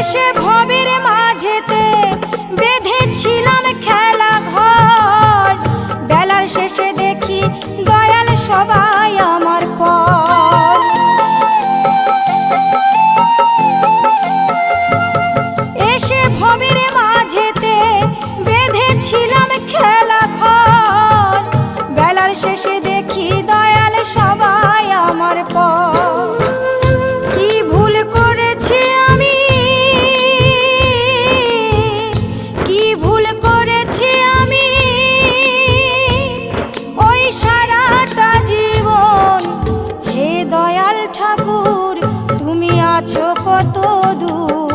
এসে ভবের মাঝেতে বেঁধেছিলাম খেলা ঘর, বেলার শেষে দেখি দয়াল সবাই আমার পর। এসে ভবের মাঝেতে বেঁধেছিলাম খেলা ঘর, বেলার শেষে দেখি দয়াল সবাই আমার পর। কি ভুল করেছি আমি, কি ভুল করেছি আমি, ওই সারাটা জীবন। হে দয়াল ঠাকুর তুমি আছো কত দূর,